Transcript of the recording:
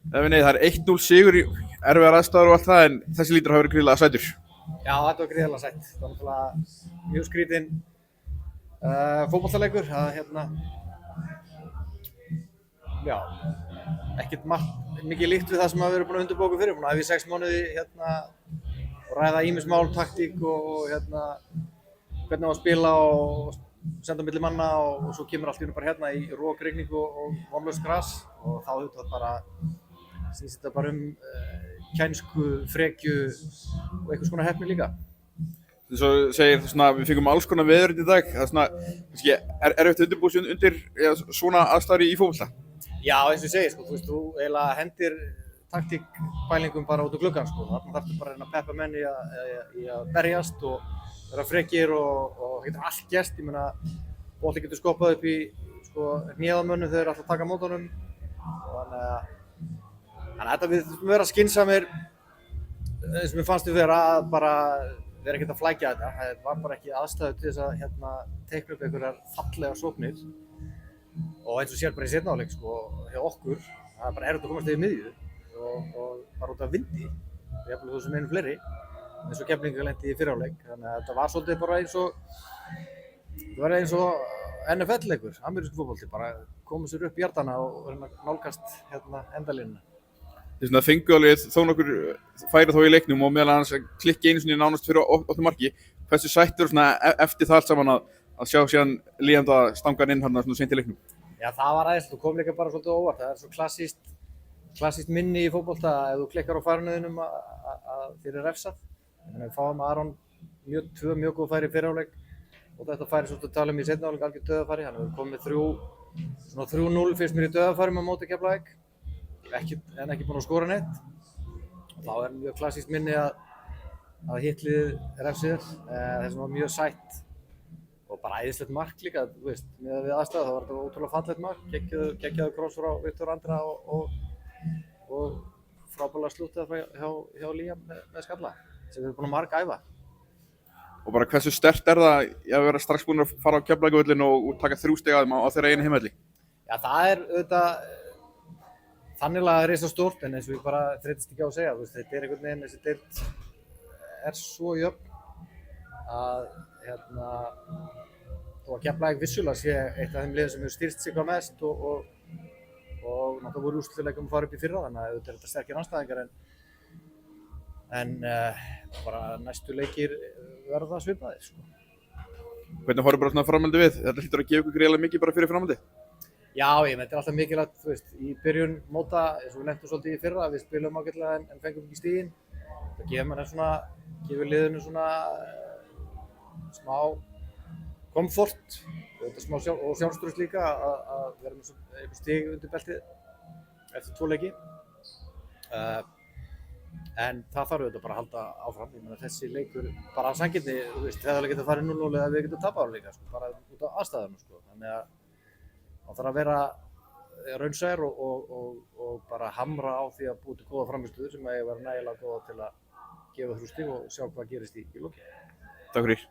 Nei, það er 1-0 sigur í erfiðar aðstæður og allt það, en þessi lítur hafa verið gríðarlega sætur. Já, þetta var gríðarlega sætt. Það var náttúrulega mjög skrítinn fótboltaleikur. Já, ekkert margt mikið líkt við það sem við erum búin að undirbúa okkur fyrir. Búin að hafa í 6 mánuði og ræða ýmis mál, taktík og hvernig á að spila og senda milli manna og svo kemur allt í einu bara í rok, rigning og vonlaust gras og þá auðvitað bara snýst þetta bara kænsku, frekju og einhvers konar heppni líka. Svo segir svona, við fengum alls konar veður í dag, það er svona, kannski erfitt að undirbúa sig undir svona aðstæður í fótbolta. Já, eins og ég segi, sko, þú eiginlega hendir taktíkpælingum bara út úr gluggann, sko. Þarna þarftu bara að reyna að peppa menn í að berjast og vera frekir og getur allt gerst. Ég meina, bolti getur skoppað upp í hnéð á mönnum þegar þeir ætla að taka á móti honum. Þannig að þetta við þurfum að vera skynsamir, eins og mér fannst við vera að bara vera ekkert að flækja þetta. Það var bara ekki aðstæður til þess að teikna upp einhverjar fallegar sóknir. Og eins og sér bara í seinni hálfleik, sko, hjá okkur, það er bara erfitt að komast yfir miðju og bara út af vindi, jafnvel þú sem einu fleiri, eins og Keflvíkingar lenti í fyrri hálfleik. Þannig að þetta var svolítið bara eins og NFL-leikur, amerísku fótbolti, bara koma sér upp hjartana og reyna að nálgast endalínuna. Þess vegna fengu alveg þó nokkur færi þó í leiknum og meðal annars klikki einu sinni nánast fyrir opnu marki. Hversu sættur svona eftir það allt saman að sjá síðan líðandi að stanga inn hérna svona seint í leiknum? Já, það var aðeins, þú kom líka bara svolítið óvart. Það er svo klassískt minni í fótbolta ef þú klikkar á færinuðinum að þér er refsað. Þannig að við fáum Aron mjög góð færi í fyrri hálfleik og þetta færi svolítið að tala í seinni hálfleik algjör dauðafæri. Þannig að við komum með 3-0 fyrst mér í dauðafærum á móti Keflavík. En ekki búin að skora neitt. Og þá er mjög klassískt minni að hitlið refsir. Þess var mjög sætt og bara æðislegt mark líka, þú veist, með við aðstæða þá var þetta ótrúlega fallegt mark, geggjaður kross frá Viktor Andra og frábærlega slúttið hjá Liam með skalla sem við erum búin að margæfa. Og bara hversu sterkt er það að vera strax búin að fara á Keflavíkurvöllinn og taka 3 stig af þeim á þeirra einu heimavelli? Já, það er auðvitað þannig risastórt en eins og ég bara þreytist ekki á að segja, þú veist, þetta er einhvern veginn, þessi deild er svo jöfn að þó að Keflavík vissulega sé eitt af þeim liðum sem hefur styrkt sig hvað mest og náttúrulega voru úrslitaleikir að fara upp í fyrra þannig að auðvitað er þetta sterkir andstæðingar en bara næstu leikir verða svipaðir, sko. Hvernig horfir bara svona framhaldi við? Þetta hlýtur að gefa ykkur greiðlega mikið bara fyrir framhaldi? Já, þetta er alltaf mikilvægt, þú veist, í byrjun móta eins og við lentum svolítið í fyrra, við spilum ágætlega en fengum ekki stigin. Það gefur liðinu svona smá komfort og sjálfstraust líka að vera með einhver stig undir beltið eftir 2 leiki. En það þarf auðvitað bara að halda áfram. Ég meina þessi leikur bara að sanngirni, þú veist, það alveg geta farið 0-0 eða við getum tapað líka, sko, bara út af aðstæðunum, sko. Þannig að það þarf að vera raunsær og bara hamra á því að búa til góða frammistöðu sem að vera nægilega góða til að gefa 3 stig og sjá hvað gerist í lokin. Takk fyrir.